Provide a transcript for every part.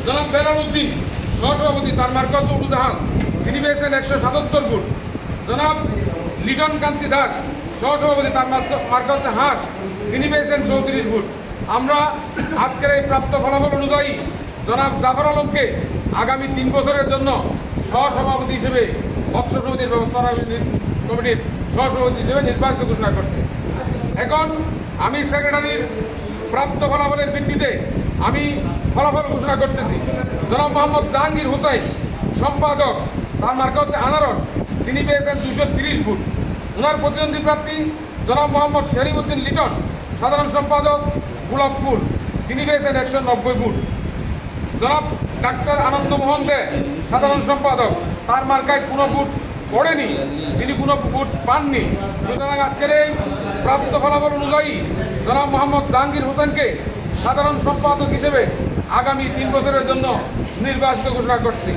জনাব বেলাল উদ্দিন সহসভাপতি, তার মার্কা হচ্ছে উর্দু জাহাজ, তিনি পেয়েছেন 177 ভোট। জনাব লিটন কান্তি দাস সহসভাপতি, তার মার্কা হচ্ছে হাঁস, তিনি পেয়েছেন 34 ভোট। আমরা আজকের এই প্রাপ্ত ফলাফল অনুযায়ী জনাব জাফর আলমকে আগামী 3 বছরের জন্য সহসভাপতি হিসেবে অত্র সমিতির ব্যবস্থাপনা কমিটির সহসভাপতি হিসেবে নির্বাচিত ঘোষণা করছে। এখন আমি সেক্রেটারির প্রাপ্ত ফলাফলের ভিত্তিতে আমি ফলাফল ঘোষণা করতেছি। জনাব মোহাম্মদ জাহাঙ্গীর হোসাইন সম্পাদক, তার মার্কা হচ্ছে আনারস, তিনি পেয়েছেন 230 ভোট। ওনার প্রতিদ্বন্দ্বী প্রার্থী জনাব মোহাম্মদ শরীফ উদ্দিন লিটন সাধারণ সম্পাদক গোলাপপুর, তিনি পেয়েছেন 190 ভোট। জনাব ডাক্তার আনন্দমোহন দে সাধারণ সম্পাদক, তার মার্কায় কোনো ভোট পড়েনি, তিনি কোনো ভোট পাননি। সুতরাং আজকের এই প্রাপ্ত ফলাফল অনুযায়ী জনাব মোহাম্মদ জাহাঙ্গীর হোসেনকে সাধারণ সম্পাদক হিসেবে আগামী 3 বছরের জন্য নির্বাচিত ঘোষণা করছি।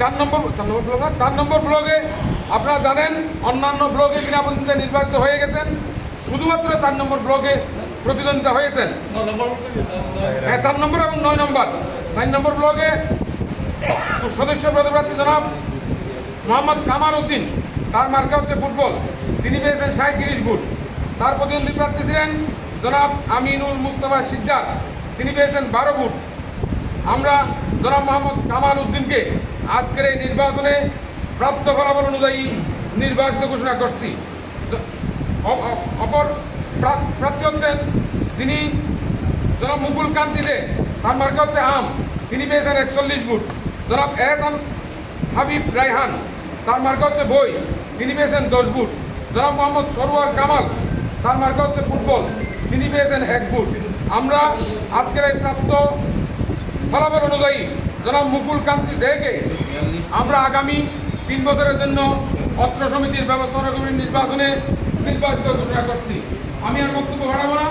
4 নম্বর ব্লগে আপনারা জানেন অন্যান্য ব্লগে বিনা প্রতিদ্বন্দ্বিতায় নির্বাচিত হয়ে গেছেন, শুধুমাত্র 4 নম্বর ব্লগে প্রতিদ্বন্দ্বিতা হয়েছেন। 4 নম্বর এবং 9 নম্বর। 4 নম্বর ব্লগে সদস্য পদপ্রার্থী জনাব মোহাম্মদ কামাল উদ্দিন, তার মার্কা হচ্ছে ফুটবল, তিনি পেয়েছেন 37 ভোট। তার প্রতিদ্বন্দ্বী প্রার্থী ছিলেন জনাব আমিনুল মুস্তফা সিদ্দার, তিনি পেয়েছেন 12 ভোট। আমরা জনাব মোহাম্মদ কামাল উদ্দিনকে আজকের এই নির্বাচনে প্রাপ্ত ফলাফল অনুযায়ী নির্বাচিত ঘোষণা করছি। অপর প্রার্থী হচ্ছেন যিনি জনাব মুকুল কান্তি দে, তার মার্কা হচ্ছে আম, তিনি পেয়েছেন 41 ভোট। জনাব এহসান হাবিব রায়হান, তার মার্কা হচ্ছে বই, তিনি পেয়েছেন 10 ভোট। জনাব মোহাম্মদ সরওয়ার কামাল, তার মার্কা হচ্ছে ফুটবল, তিনি পেয়েছেন 1 ভোট। আমরা আজকের এই প্রাপ্ত ফলাফল অনুযায়ী জনাব মুকুল কান্তি দেকে আমরা আগামী 3 বছরের জন্য অত্র সমিতির ব্যবস্থাপনা কমিটির নির্বাচনে নির্বাচিত ঘোষণা করছি। আমি আর বক্তব্য বাড়াবো না।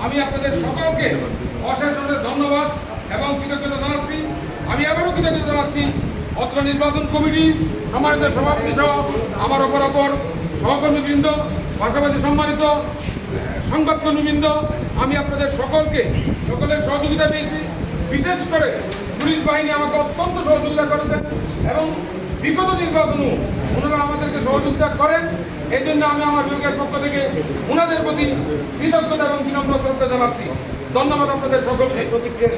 আমি আপনাদের সকলকে অশেষ ধন্যবাদ এবং কৃতজ্ঞতা জানাচ্ছি। আমি আবারও কৃতজ্ঞতা জানাচ্ছি অত্র নির্বাচন কমিটি, সম্মানিত সভাপতি সহ আমার অপর সহকর্মীবৃন্দ, পাশাপাশি সম্মানিত সংবাদকর্মীবৃন্দ। আমি আপনাদের সকলের সহযোগিতা পেয়েছি। বিশেষ করে পুলিশ বাহিনী আমাকে অত্যন্ত সহযোগিতা করেছেন এবং বিগত নির্বাচনেও ওনারা আমাদেরকে সহযোগিতা করেন। এই জন্য আমি আমার বিভাগের পক্ষ থেকে ওনাদের প্রতি কৃতজ্ঞতা এবং বিনম্র শ্রদ্ধা জানাচ্ছি। ধন্যবাদ আপনাদের সকলকে। প্রতিক্রিয়া